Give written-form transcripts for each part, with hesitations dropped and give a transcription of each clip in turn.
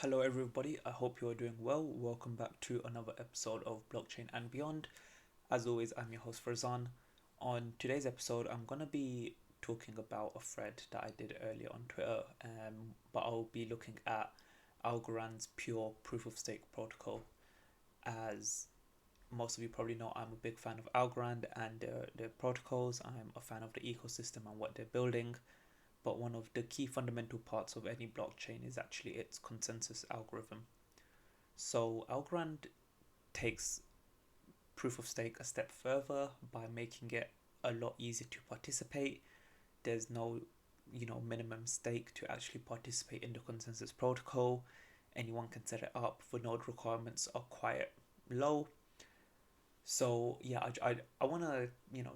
Hello, everybody. I hope you are doing well. Welcome back to another episode of Blockchain and Beyond. As always, I'm your host Farzan. On today's episode, I'm going to be talking about a thread that I did earlier on Twitter, but I'll be looking at Algorand's pure proof of stake protocol. As most of you probably know, I'm a big fan of Algorand and their protocols. I'm a fan of the ecosystem and what they're building. But one of the key fundamental parts of any blockchain is actually its consensus algorithm. So Algorand takes proof of stake a step further by making it a lot easier to participate. There's no, minimum stake to actually participate in the consensus protocol. Anyone can set it up. The node requirements are quite low. So yeah, I want to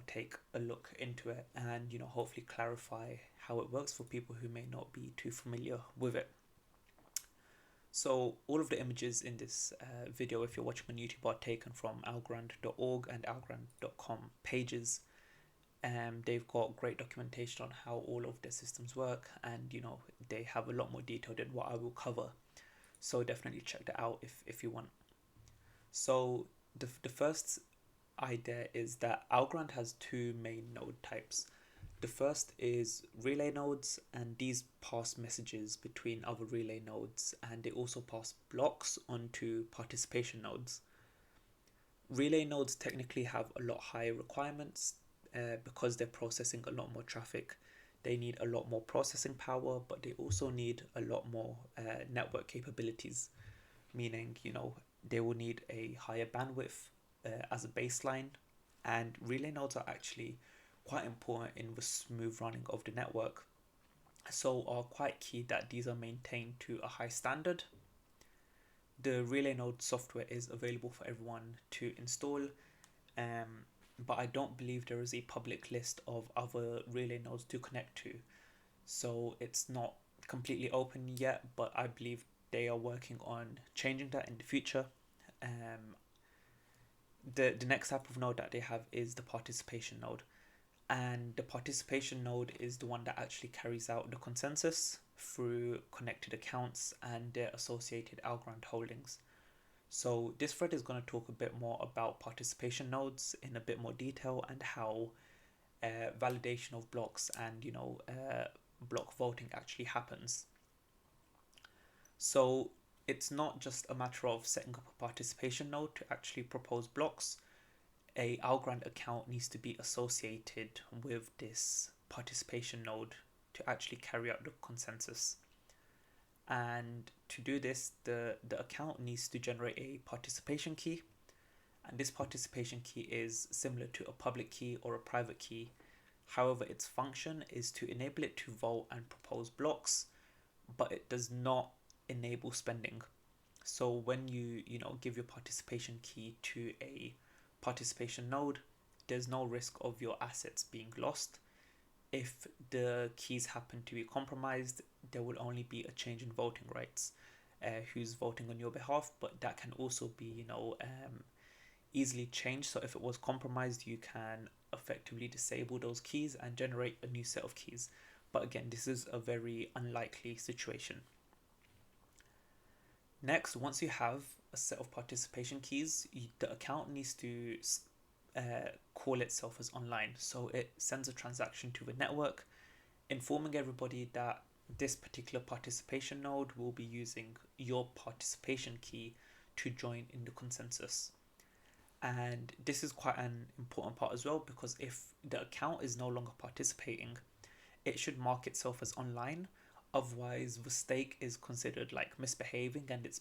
take a look into it and hopefully clarify how it works for people who may not be too familiar with it. So all of the images in this video, if you're watching on YouTube, are taken from algorand.org and algorand.com pages. They've got great documentation on how all of their systems work, and they have a lot more detail than what I will cover. So definitely check that out if you want. So the first idea is that Algorand has two main node types. The first is relay nodes, and these pass messages between other relay nodes, and they also pass blocks onto participation nodes. Relay nodes technically have a lot higher requirements because they're processing a lot more traffic. They need a lot more processing power, but they also need a lot more network capabilities, meaning they will need a higher bandwidth as a baseline, and relay nodes are actually quite important in the smooth running of the network, so are quite key that these are maintained to a high standard. The relay node software is available for everyone to install, but I don't believe there is a public list of other relay nodes to connect to, so it's not completely open yet, but I believe they are working on changing that in the future. The next type of node that they have is the participation node, and the participation node is the one that actually carries out the consensus through connected accounts and their associated Algorand holdings. So this thread is going to talk a bit more about participation nodes in a bit more detail, and how validation of blocks and block voting actually happens. So it's not just a matter of setting up a participation node to actually propose blocks. A Algorand account needs to be associated with this participation node to actually carry out the consensus. And to do this, the account needs to generate a participation key. And this participation key is similar to a public key or a private key. However, its function is to enable it to vote and propose blocks, but it does not enable spending. So when you give your participation key to a participation node, there's no risk of your assets being lost. If the keys happen to be compromised, there will only be a change in voting rights, who's voting on your behalf, but that can also be easily changed. So if it was compromised, you can effectively disable those keys and generate a new set of keys. But again, this is a very unlikely situation. Next, once you have a set of participation keys, the account needs to call itself as online. So it sends a transaction to the network, informing everybody that this particular participation node will be using your participation key to join in the consensus. And this is quite an important part as well, because if the account is no longer participating, it should mark itself as online. Otherwise, the stake is considered like misbehaving, and it's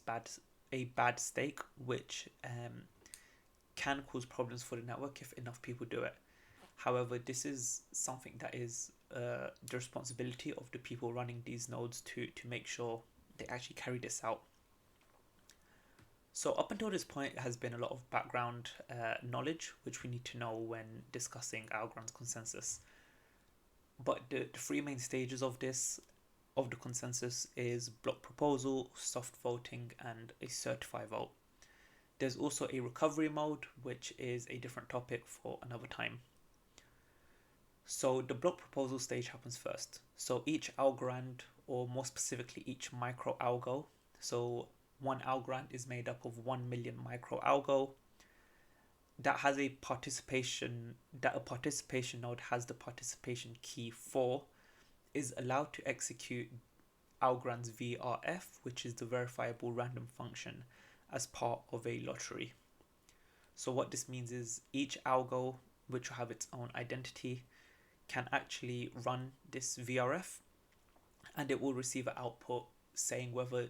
a bad stake, which can cause problems for the network if enough people do it. However, this is something that is the responsibility of the people running these nodes to make sure they actually carry this out. So up until this point, there has been a lot of background knowledge which we need to know when discussing Algorand's consensus. But the three main stages of the consensus is block proposal, soft voting, and a certify vote. There's also a recovery mode, which is a different topic for another time. So the block proposal stage happens first. So each Algorand, or more specifically each micro algo, So one Algorand is made up of 1 million micro algo that has a participation node has the participation key 4, is allowed to execute Algorand's VRF, which is the verifiable random function, as part of a lottery. So what this means is each algo, which will have its own identity, can actually run this VRF, and it will receive an output saying whether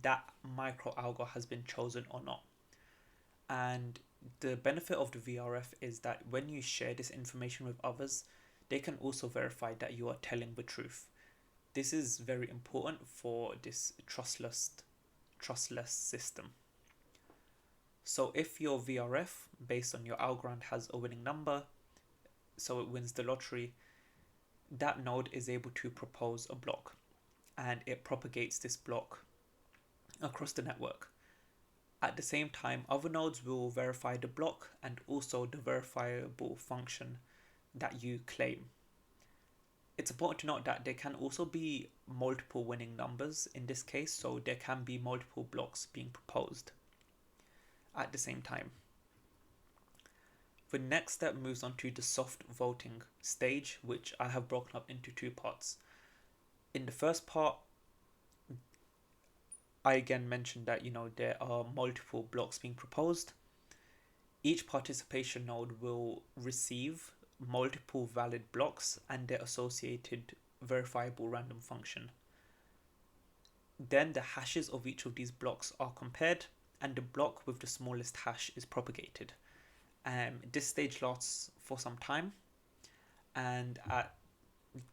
that micro algo has been chosen or not. And the benefit of the VRF is that when you share this information with others, they can also verify that you are telling the truth. This is very important for this trustless system. So if your VRF based on your Algorand has a winning number, so it wins the lottery, that node is able to propose a block, and it propagates this block across the network. At the same time, other nodes will verify the block and also the verifiable function that you claim. It's important to note that there can also be multiple winning numbers in this case, so there can be multiple blocks being proposed at the same time. The next step moves on to the soft voting stage, which I have broken up into 2 parts. In the first part, I again mentioned that there are multiple blocks being proposed. Each participation node will receive multiple valid blocks and their associated verifiable random function. Then the hashes of each of these blocks are compared, and the block with the smallest hash is propagated. This stage lasts for some time, and at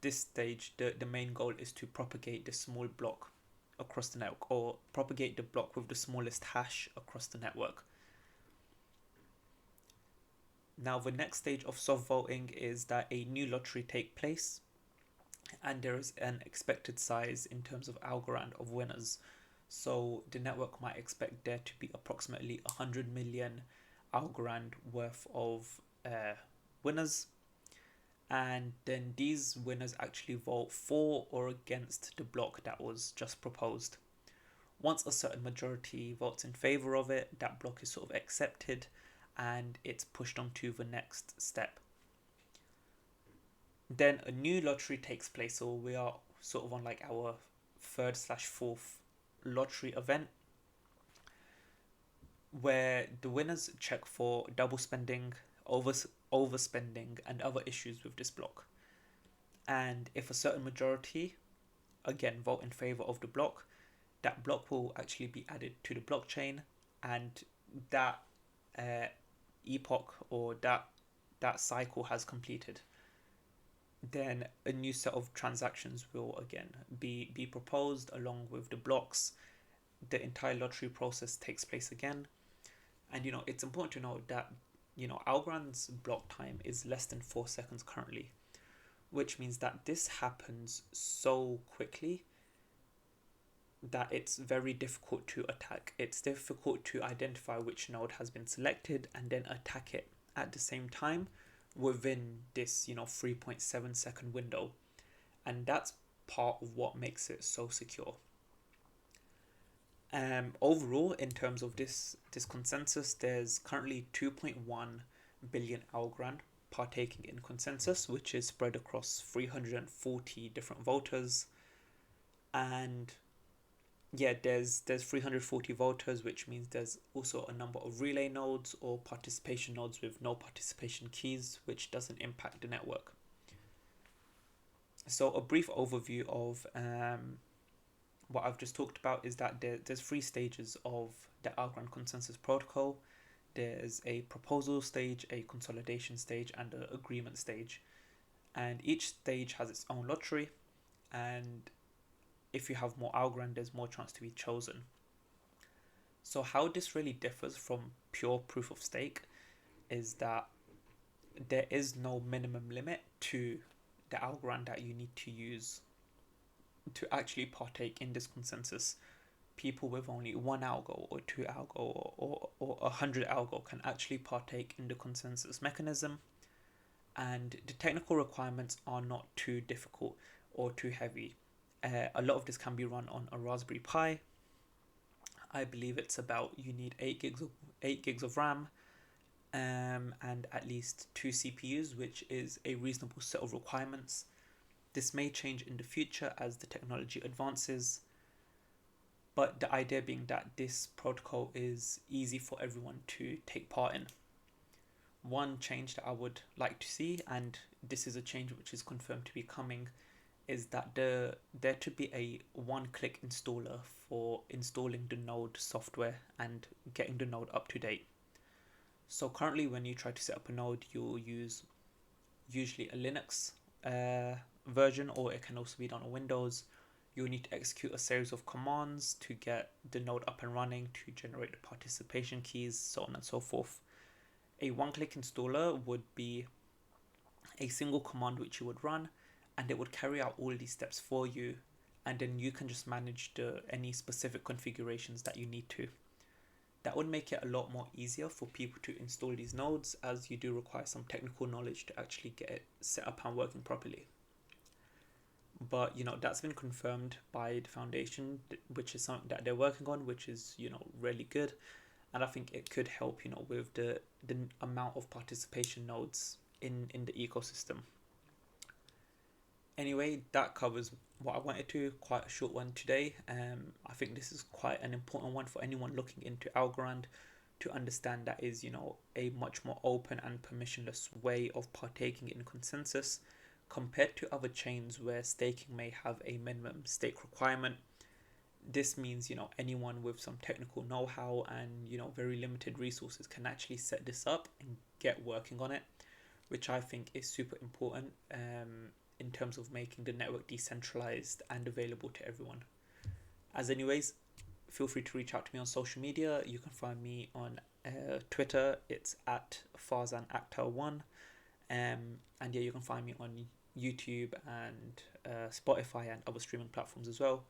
this stage the main goal is to propagate the small block across the network, or propagate the block with the smallest hash across the network. Now the next stage of soft voting is that a new lottery takes place, and there is an expected size in terms of Algorand of winners. So the network might expect there to be approximately 100 million Algorand worth of winners, and then these winners actually vote for or against the block that was just proposed. Once a certain majority votes in favor of it, that block is sort of accepted and it's pushed on to the next step. Then a new lottery takes place, so we are sort of on like our 3rd/4th lottery event, where the winners check for double spending, overspending, and other issues with this block. And if a certain majority, again, vote in favor of the block, that block will actually be added to the blockchain, and that epoch, or that cycle has completed. Then a new set of transactions will again be proposed along with the blocks. The entire lottery process takes place again. And it's important to note that Algorand's block time is less than 4 seconds currently, which means that this happens so quickly that it's very difficult to attack. It's difficult to identify which node has been selected and then attack it at the same time within this 3.7 second window, and that's part of what makes it so secure. Overall, in terms of this consensus, there's currently 2.1 billion Algorand partaking in consensus, which is spread across 340 different voters. And yeah, there's 340 voters, which means there's also a number of relay nodes or participation nodes with no participation keys, which doesn't impact the network. So a brief overview of what I've just talked about is that there's 3 stages of the Algorand consensus protocol. There's a proposal stage, a consolidation stage, and an agreement stage. And each stage has its own lottery, and if you have more Algorand, there's more chance to be chosen. So how this really differs from pure proof of stake is that there is no minimum limit to the Algorand that you need to use to actually partake in this consensus. People with only 1 algo or 2 algo or 100 algo can actually partake in the consensus mechanism, and the technical requirements are not too difficult or too heavy. A lot of this can be run on a Raspberry Pi, I believe it's about you need 8 gigs of RAM, and at least 2 CPUs, which is a reasonable set of requirements. This may change in the future as the technology advances, but the idea being that this protocol is easy for everyone to take part in. One change that I would like to see, and this is a change which is confirmed to be coming, is that there to be a one-click installer for installing the Node software and getting the Node up to date. So currently, when you try to set up a node, you'll use usually a Linux version, or it can also be done on Windows. You'll need to execute a series of commands to get the node up and running, to generate the participation keys, so on and so forth. A one-click installer would be a single command which you would run, and it would carry out all these steps for you, and then you can just manage any specific configurations that you need to. That would make it a lot more easier for people to install these nodes, as you do require some technical knowledge to actually get it set up and working properly. But that's been confirmed by the foundation, which is something that they're working on, which is really good, and I think it could help with the amount of participation nodes in the ecosystem. Anyway, that covers what I wanted to. Quite a short one today. I think this is quite an important one for anyone looking into Algorand to understand that is, a much more open and permissionless way of partaking in consensus compared to other chains where staking may have a minimum stake requirement. This means, anyone with some technical know-how and, very limited resources can actually set this up and get working on it, which I think is super important in terms of making the network decentralized and available to everyone. As anyways, feel free to reach out to me on social media. You can find me on Twitter. It's at FarzanAkhtar1. And yeah, you can find me on YouTube and Spotify and other streaming platforms as well.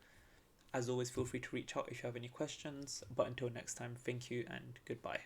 As always, feel free to reach out if you have any questions. But until next time, thank you and goodbye.